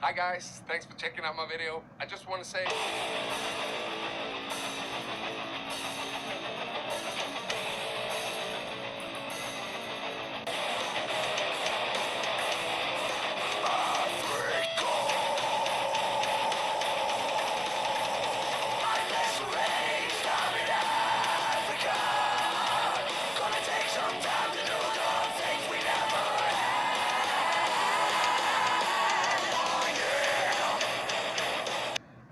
Hi guys, thanks for checking out my video. I just want to say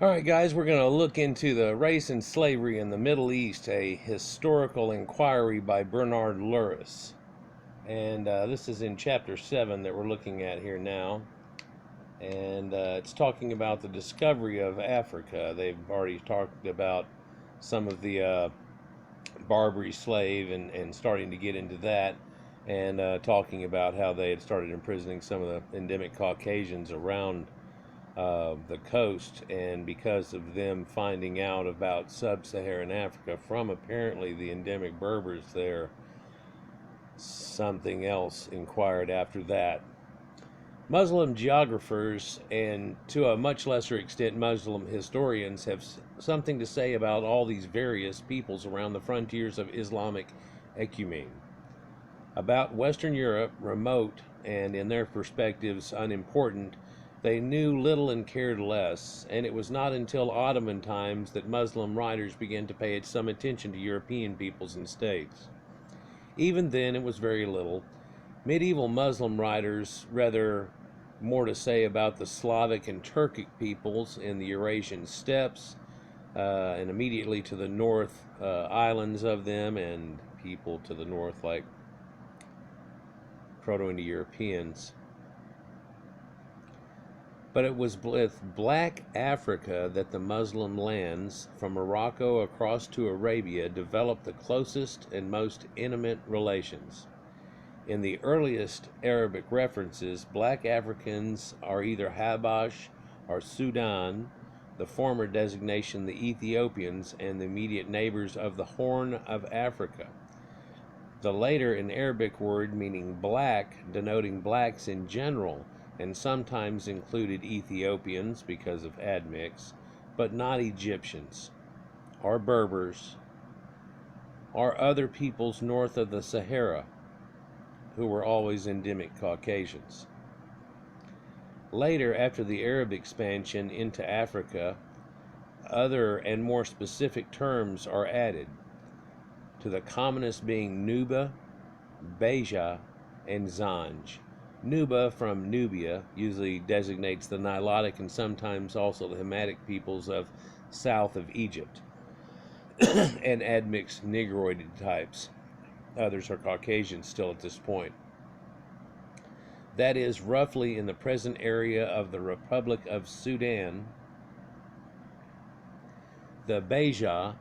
Alright guys, we're going to look into the race and slavery in the Middle East, a historical inquiry by Bernard Luris. And this is in chapter 7 that we're looking at here now. And it's talking about the discovery of Africa. They've already talked about some of the Barbary slave and starting to get into that. And talking about how they had started imprisoning some of the endemic Caucasians around the coast, and because of them finding out about sub-Saharan Africa from apparently the endemic Berbers there, something else inquired after that. Muslim geographers, and to a much lesser extent Muslim historians, have something to say about all these various peoples around the frontiers of Islamic ecumene. About Western Europe, remote and in their perspectives unimportant, they knew little and cared less, and it was not until Ottoman times that Muslim writers began to pay some attention to European peoples and states. Even then, it was very little. Medieval Muslim writers rather more to say about the Slavic and Turkic peoples in the Eurasian steppes, and immediately to the north, islands of them, and people to the north like Proto-Indo-Europeans. But it was with Black Africa that the Muslim lands, from Morocco across to Arabia, developed the closest and most intimate relations. In the earliest Arabic references, Black Africans are either Habash or Sudan, the former designation the Ethiopians and the immediate neighbors of the Horn of Africa. The later an Arabic word meaning black, denoting blacks in general, and sometimes included Ethiopians because of admix, but not Egyptians, or Berbers, or other peoples north of the Sahara, who were always endemic Caucasians. Later, after the Arab expansion into Africa, other and more specific terms are added, to the commonest being Nuba, Beja, and Zanj. Nuba, from Nubia, usually designates the Nilotic and sometimes also the Hamitic peoples of south of Egypt, and admixed Negroid types. Others are Caucasians still at this point. That is, roughly in the present area of the Republic of Sudan. The Beja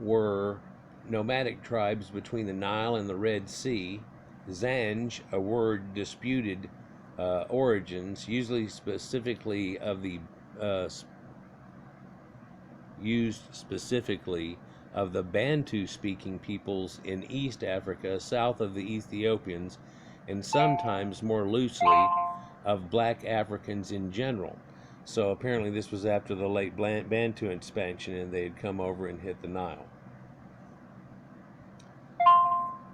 were nomadic tribes between the Nile and the Red Sea. Zanj, a word disputed origins, usually specifically of the used specifically of the Bantu-speaking peoples in East Africa, south of the Ethiopians, and sometimes more loosely of Black Africans in general. So apparently this was after the late Bantu expansion, and they had come over and hit the Nile.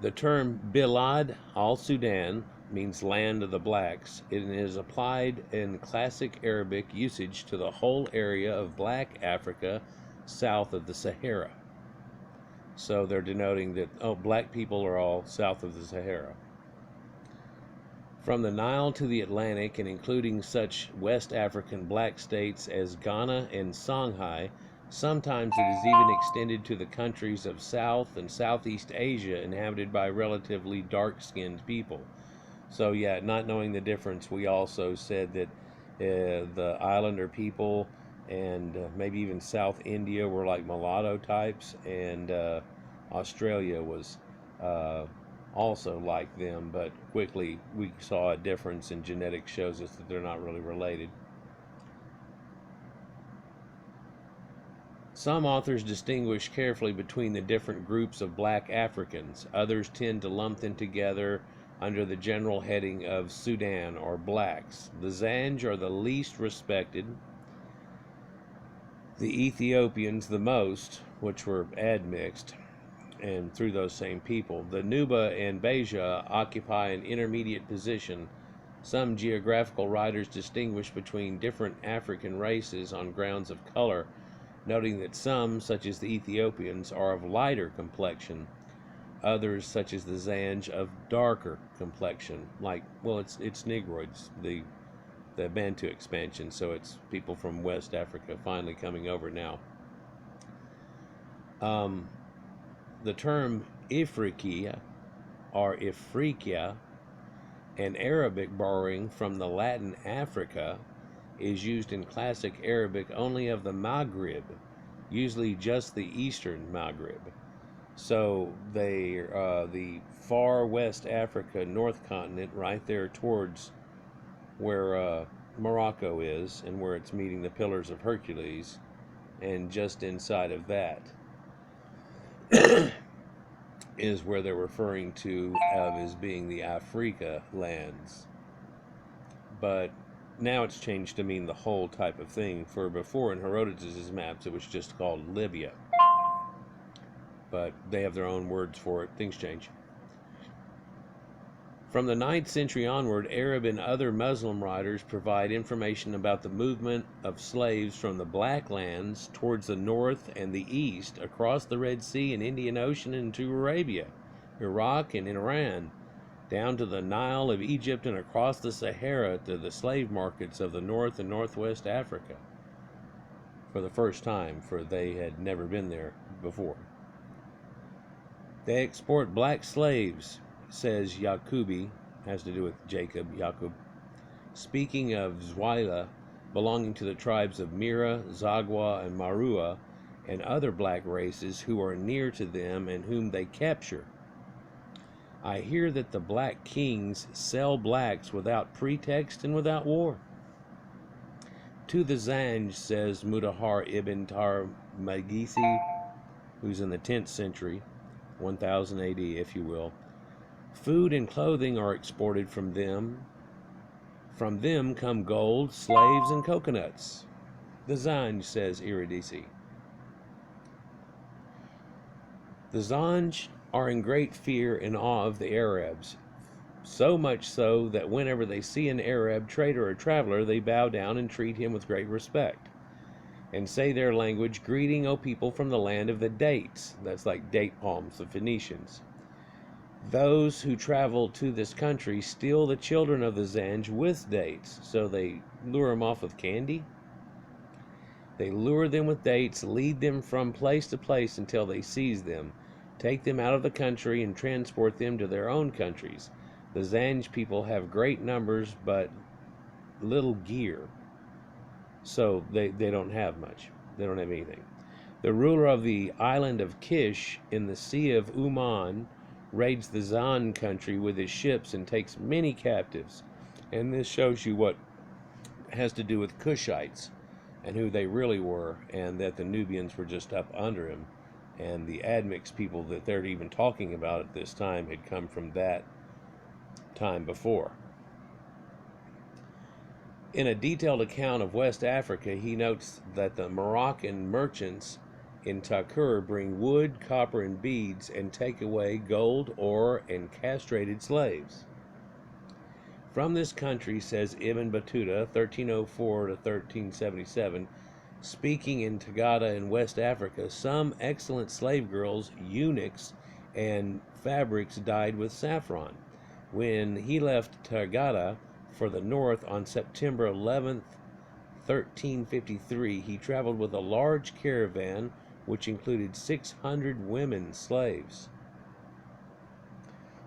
The term Bilad al-Sudan means land of the blacks. It is applied in classic Arabic usage to the whole area of Black Africa south of the Sahara. So they're denoting that, black people are all south of the Sahara. From the Nile to the Atlantic, and including such West African black states as Ghana and Songhai, sometimes it is even extended to the countries of South and Southeast Asia inhabited by relatively dark-skinned people. So yeah, not knowing the difference, we also said that the islander people and maybe even South India were like mulatto types, and Australia was also like them, but quickly we saw a difference, and genetics shows us that they're not really related. Some authors distinguish carefully between the different groups of Black Africans. Others tend to lump them together under the general heading of Sudan, or blacks. The Zanj are the least respected, the Ethiopians the most, which were admixed, and through those same people. The Nuba and Beja occupy an intermediate position. Some geographical writers distinguish between different African races on grounds of color, noting that some, such as the Ethiopians, are of lighter complexion, others, such as the Zanj, of darker complexion. Like, well, it's Negroids, the Bantu expansion, so it's people from West Africa finally coming over now. The term Ifriqiya, or Ifriqiya, an Arabic borrowing from the Latin Africa, is used in classic Arabic only of the Maghrib, usually just the eastern Maghrib. So they the far West Africa, North Continent, right there towards where Morocco is and where it's meeting the Pillars of Hercules, and just inside of that is where they're referring to as being the Africa lands. But now it's changed to mean the whole type of thing. For before, in Herodotus' maps, it was just called Libya. But they have their own words for it. Things change. From the 9th century onward, Arab and other Muslim writers provide information about the movement of slaves from the Black Lands towards the north and the east, across the Red Sea and Indian Ocean into Arabia, Iraq, and Iran, down to the Nile of Egypt and across the Sahara to the slave markets of the North and Northwest Africa. For the first time, for they had never been there before. They export black slaves, says Yaqubi, has to do with Jacob, Yaqub, speaking of Zwila, belonging to the tribes of Mira, Zagwa, and Marua, and other black races who are near to them and whom they capture. I hear that the black kings sell blacks without pretext and without war. To the Zanj, says Mudahar ibn Tarmagisi, who's in the 10th century, 1000 AD, if you will, food and clothing are exported from them. From them come gold, slaves, and coconuts. The Zanj, says Iridisi. The Zanj are in great fear and awe of the Arabs, so much so that whenever they see an Arab trader or traveler, they bow down and treat him with great respect, and say their language, "Greeting, O people from the land of the dates." That's like date palms, the Phoenicians. Those who travel to this country steal the children of the Zanj with dates, so they lure them off with candy. They lure them with dates, lead them from place to place until they seize them, take them out of the country, and transport them to their own countries. The Zanj people have great numbers, but little gear. So they don't have much. They don't have anything. The ruler of the island of Kish in the Sea of Uman raids the Zan country with his ships and takes many captives. And this shows you what has to do with Cushites and who they really were, and that the Nubians were just up under him. And the Admix people that they're even talking about at this time had come from that time before. In a detailed account of West Africa, he notes that the Moroccan merchants in Takur bring wood, copper, and beads, and take away gold, ore, and castrated slaves. From this country, says Ibn Battuta, 1304 to 1377, speaking in Tagada in West Africa, some excellent slave girls, eunuchs, and fabrics dyed with saffron. When he left Tagada for the north on September 11th, 1353, he traveled with a large caravan which included 600 women slaves.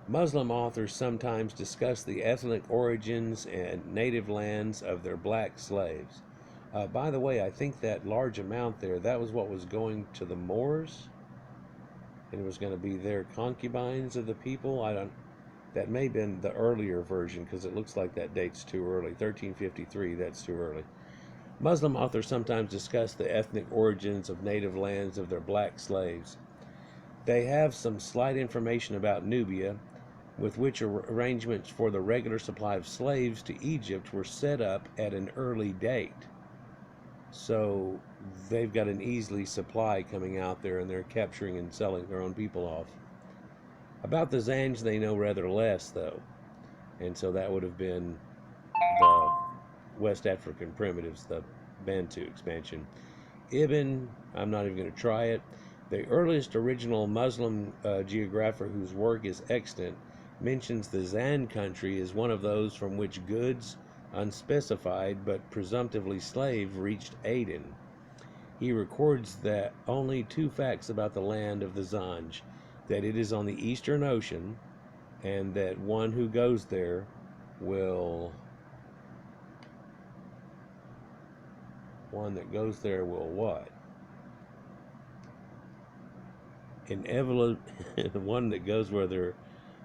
Muslim authors sometimes discuss the ethnic origins and native lands of their black slaves. By the way, I think that large amount there, that was what was going to the Moors, and it was going to be their concubines of the people. That may have been the earlier version, because it looks like that date's too early. 1353, that's too early. Muslim authors sometimes discuss the ethnic origins of native lands of their black slaves. They have some slight information about Nubia, with which arrangements for the regular supply of slaves to Egypt were set up at an early date. So they've got an easily supply coming out there, and they're capturing and selling their own people off. About the Zanj, they know rather less, though. And so that would have been the West African primitives, the Bantu expansion. I'm not even going to try it. The earliest original Muslim geographer whose work is extant mentions the Zan country as one of those from which goods, unspecified but presumptively slave, reached Aden. He records that only two facts about the land of the Zanj: that it is on the Eastern Ocean, and that one who goes there will what? One that goes where there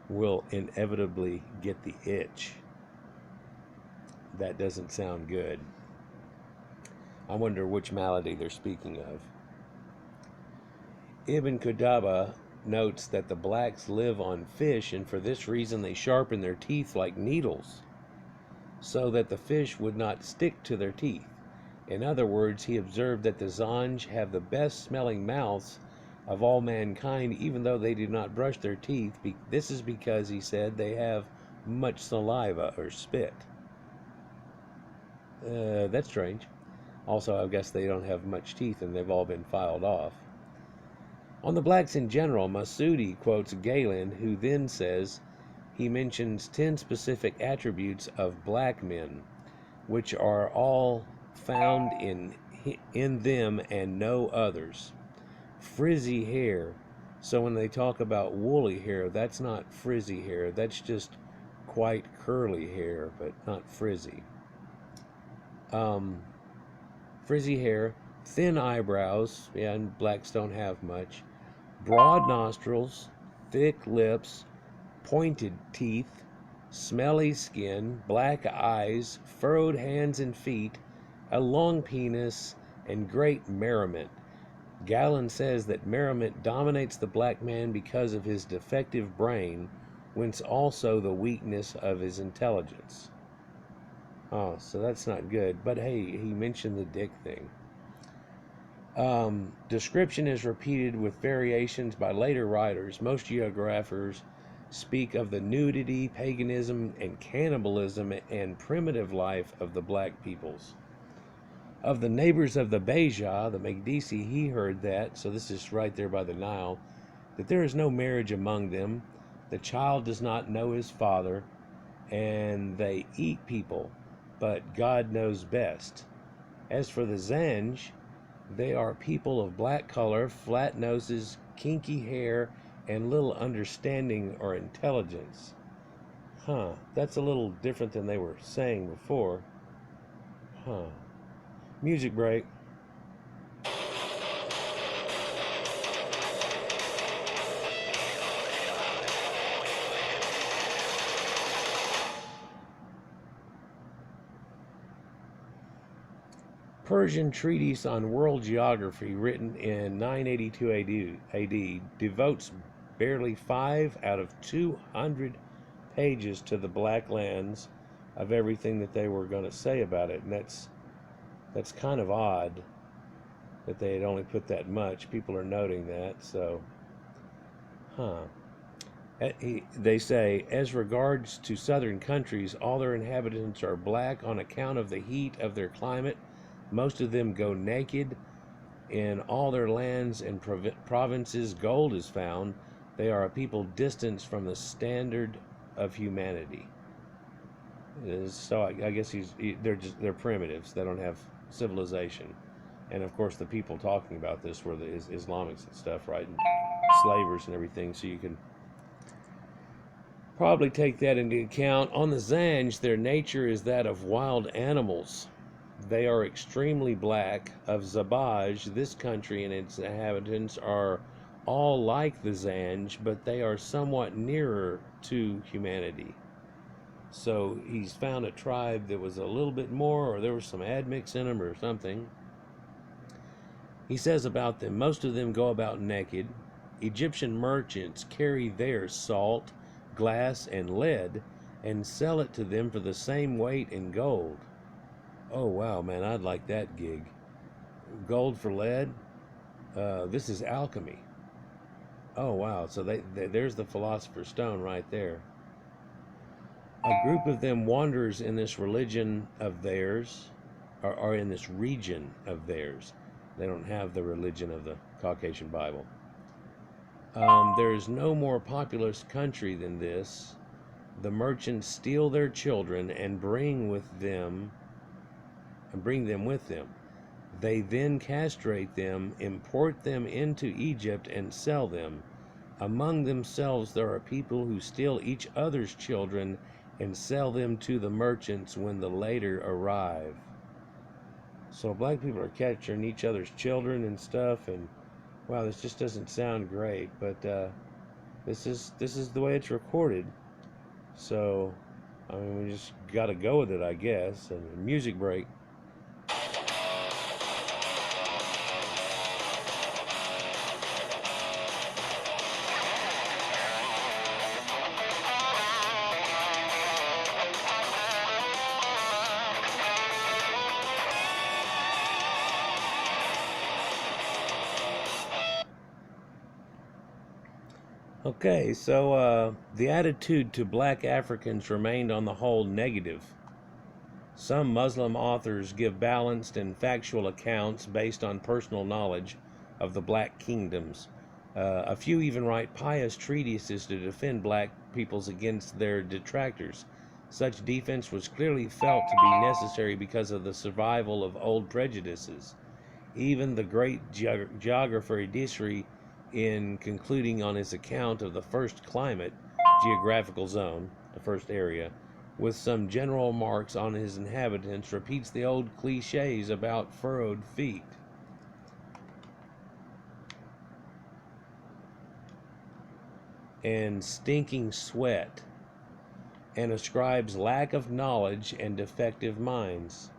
will inevitably get the itch. That doesn't sound good. I wonder which malady they're speaking of. Ibn Qudaba notes that the blacks live on fish, and for this reason they sharpen their teeth like needles, so that the fish would not stick to their teeth. In other words, he observed that the Zanj have the best smelling mouths of all mankind, even though they do not brush their teeth. This is because, he said, they have much saliva or spit. That's strange. Also, I guess they don't have much teeth and they've all been filed off. On the blacks in general, Masudi quotes Galen, who then says he mentions 10 specific attributes of black men, which are all found in them and no others. Frizzy hair. So when they talk about woolly hair, that's not frizzy hair. That's just quite curly hair, but not frizzy. Frizzy hair, thin eyebrows, yeah, and blacks don't have much. Broad nostrils, thick lips, pointed teeth, smelly skin, black eyes, furrowed hands and feet, a long penis, and great merriment. Galen says that merriment dominates the black man because of his defective brain, whence also the weakness of his intelligence. Oh, so that's not good. But hey, he mentioned the dick thing. Description is repeated with variations by later writers. Most geographers speak of the nudity, paganism, and cannibalism and primitive life of the black peoples. Of the neighbors of the Beja, the Magdisi, he heard that, so this is right there by the Nile, that there is no marriage among them, the child does not know his father, and they eat people, but God knows best. As for the Zanj, they are people of black color, flat noses, kinky hair, and little understanding or intelligence. That's a little different than they were saying before. Music break. Persian treatise on world geography, written in 982 AD, devotes barely 5 out of 200 pages to the black lands of everything that they were going to say about it. And that's kind of odd that they had only put that much. People are noting that, so they say, as regards to southern countries, all their inhabitants are black on account of the heat of their climate. Most of them go naked. In all their lands and provinces, gold is found. They are a people distanced from the standard of humanity. So I guess they're primitives. They don't have civilization. And of course, the people talking about this were the Islamics and stuff, right? And slavers and everything. So you can probably take that into account. On the Zanj, their nature is that of wild animals. They are extremely black. Of Zabaj, this country and its inhabitants are all like the Zanj, but they are somewhat nearer to humanity. So he's found a tribe that was a little bit more, or there was some admix in them or something. He says about them, most of them go about naked. Egyptian merchants carry their salt, glass, and lead, and sell it to them for the same weight in gold. Oh wow, man, I'd like that gig. Gold for lead? This is alchemy. Oh wow, so there's the philosopher's stone right there. A group of them wanders in this religion of theirs, or in this region of theirs. They don't have the religion of the Caucasian Bible. There is no more populous country than this. The merchants steal their children and bring them with them. They then castrate them, import them into Egypt, and sell them. Among themselves there are people who steal each other's children and sell them to the merchants when the later arrive. So black people are capturing each other's children and stuff, and wow, this just doesn't sound great, but this is the way it's recorded. So I mean, we just gotta go with it, I guess. And music break. Okay, so the attitude to black Africans remained on the whole negative. Some Muslim authors give balanced and factual accounts based on personal knowledge of the black kingdoms. A few even write pious treatises to defend black peoples against their detractors. Such defense was clearly felt to be necessary because of the survival of old prejudices. Even the great geographer Disri, in concluding on his account of the first climate, geographical zone, the first area, with some general marks on his inhabitants, repeats the old cliches about furrowed feet. And stinking sweat, and ascribes lack of knowledge and defective minds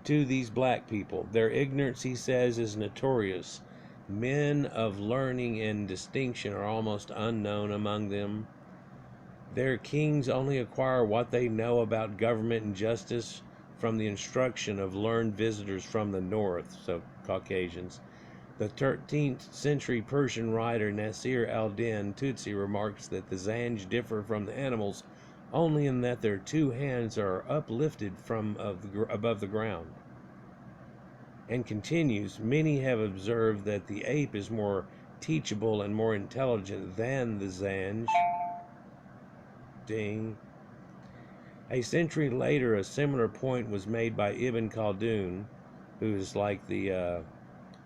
to these black people. Their ignorance, he says, is notorious. Men of learning and distinction are almost unknown among them. Their kings only acquire what they know about government and justice from the instruction of learned visitors from the north, so Caucasians. The 13th century Persian writer Nasir al-Din Tutsi remarks that the Zanj differ from the animals only in that their two hands are uplifted from above the ground. And continues, many have observed that the ape is more teachable and more intelligent than the Zanj. Ding. A century later, a similar point was made by Ibn Khaldun, who is like the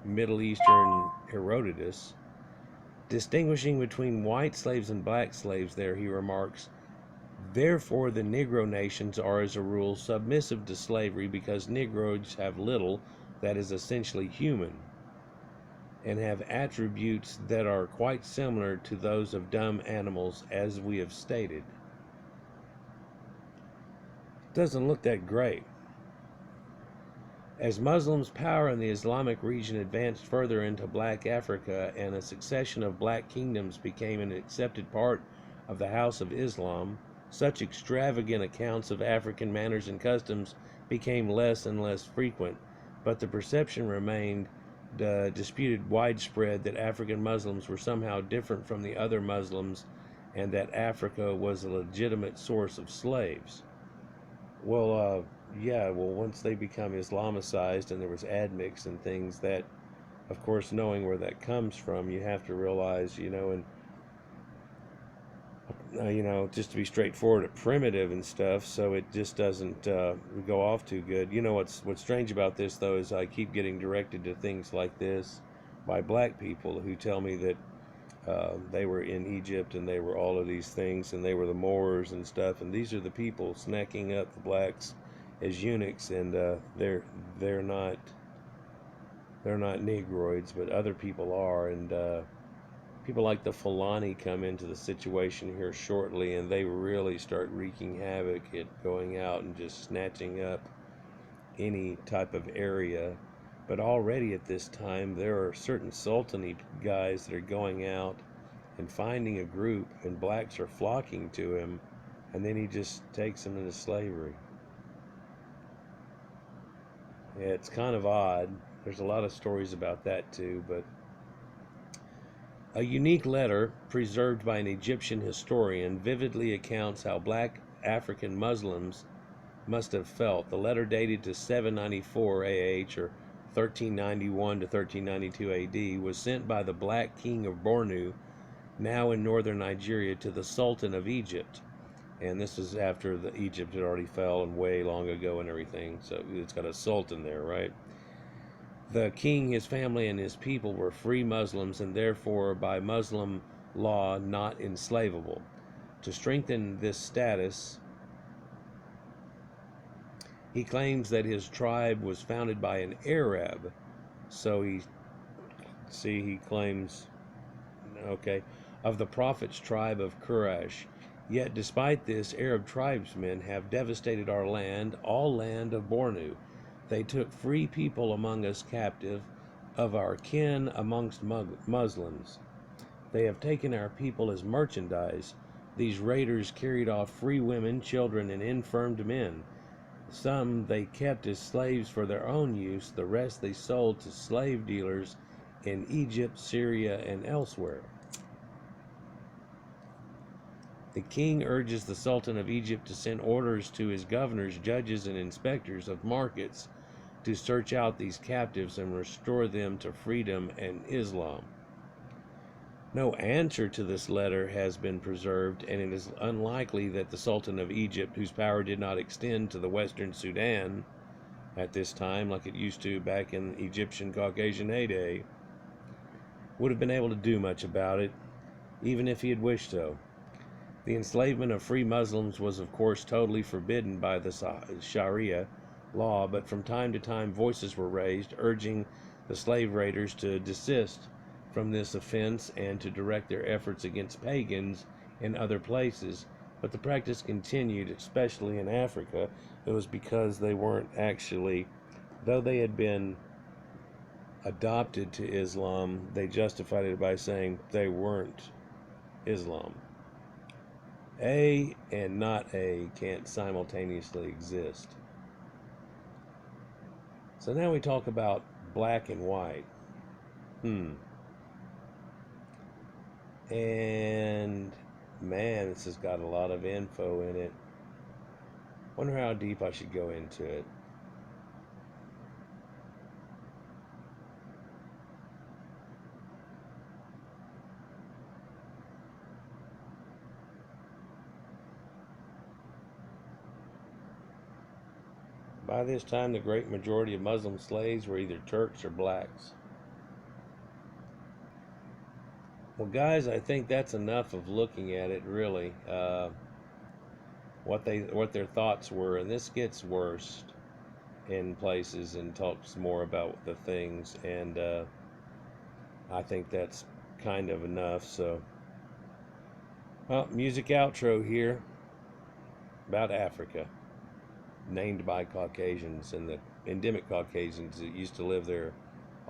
Middle Eastern Herodotus. Distinguishing between white slaves and black slaves there, he remarks, therefore the Negro nations are as a rule submissive to slavery because Negroids have little that is essentially human, and have attributes that are quite similar to those of dumb animals, as we have stated. Doesn't look that great. As Muslims' power in the Islamic region advanced further into black Africa and a succession of black kingdoms became an accepted part of the House of Islam, such extravagant accounts of African manners and customs became less and less frequent, but the perception remained disputed widespread that African Muslims were somehow different from the other Muslims and that Africa was a legitimate source of slaves. Well, once they become Islamicized and there was admix and things, that, of course, knowing where that comes from, you have to realize, just to be straightforward, primitive and stuff, so it just doesn't go off too good. What's strange about this, though, is I keep getting directed to things like this by black people who tell me that they were in Egypt and they were all of these things and they were the Moors and stuff, and these are the people snacking up the blacks as eunuchs, and they're not Negroids, but other people are, and people like the Fulani come into the situation here shortly, and they really start wreaking havoc at going out and just snatching up any type of area. But already at this time, there are certain sultanate guys that are going out and finding a group, and blacks are flocking to him, and then he just takes them into slavery. Yeah, it's kind of odd. There's a lot of stories about that too, but a unique letter preserved by an Egyptian historian vividly accounts how black African Muslims must have felt. The letter, dated to 794 AH or 1391 to 1392 AD, was sent by the Black King of Bornu, now in northern Nigeria, to the Sultan of Egypt. And this was after Egypt had already fell and way long ago and everything. So it's got a sultan there, right? The king, his family, and his people were free Muslims and therefore by Muslim law not enslavable. To strengthen this status, he claims that his tribe was founded by an Arab. So he claims, okay, of the Prophet's tribe of Quraysh. Yet despite this, Arab tribesmen have devastated our land, all land of Bornu. They took free people among us captive, of our kin amongst Muslims. They have taken our people as merchandise. These raiders carried off free women, children, and infirmed men. Some they kept as slaves for their own use, the rest they sold to slave dealers in Egypt, Syria, and elsewhere. The king urges the Sultan of Egypt to send orders to his governors, judges, and inspectors of markets to search out these captives and restore them to freedom and Islam. No answer to this letter has been preserved, and it is unlikely that the Sultan of Egypt, whose power did not extend to the western Sudan at this time like it used to back in Egyptian Caucasian heyday, would have been able to do much about it, even if he had wished so. The enslavement of free Muslims was, of course, totally forbidden by the Sharia law, but from time to time voices were raised urging the slave raiders to desist from this offense and to direct their efforts against pagans in other places. But the practice continued, especially in Africa. It was because they weren't actually, though they had been adopted to Islam, they justified it by saying they weren't Islam. A and not A can't simultaneously exist. So now we talk about black and white. And man, this has got a lot of info in it. Wonder how deep I should go into it. By this time, the great majority of Muslim slaves were either Turks or blacks. Well, guys, I think that's enough of looking at it, really. What their thoughts were, and this gets worse in places and talks more about the things, and I think that's kind of enough. So, well, music outro here about Africa, named by Caucasians and the endemic Caucasians that used to live there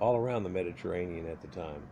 all around the Mediterranean at the time.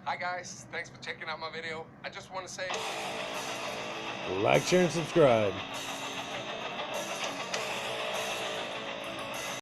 Hi guys, thanks for checking out my video. I just want to say, Like, share, and subscribe.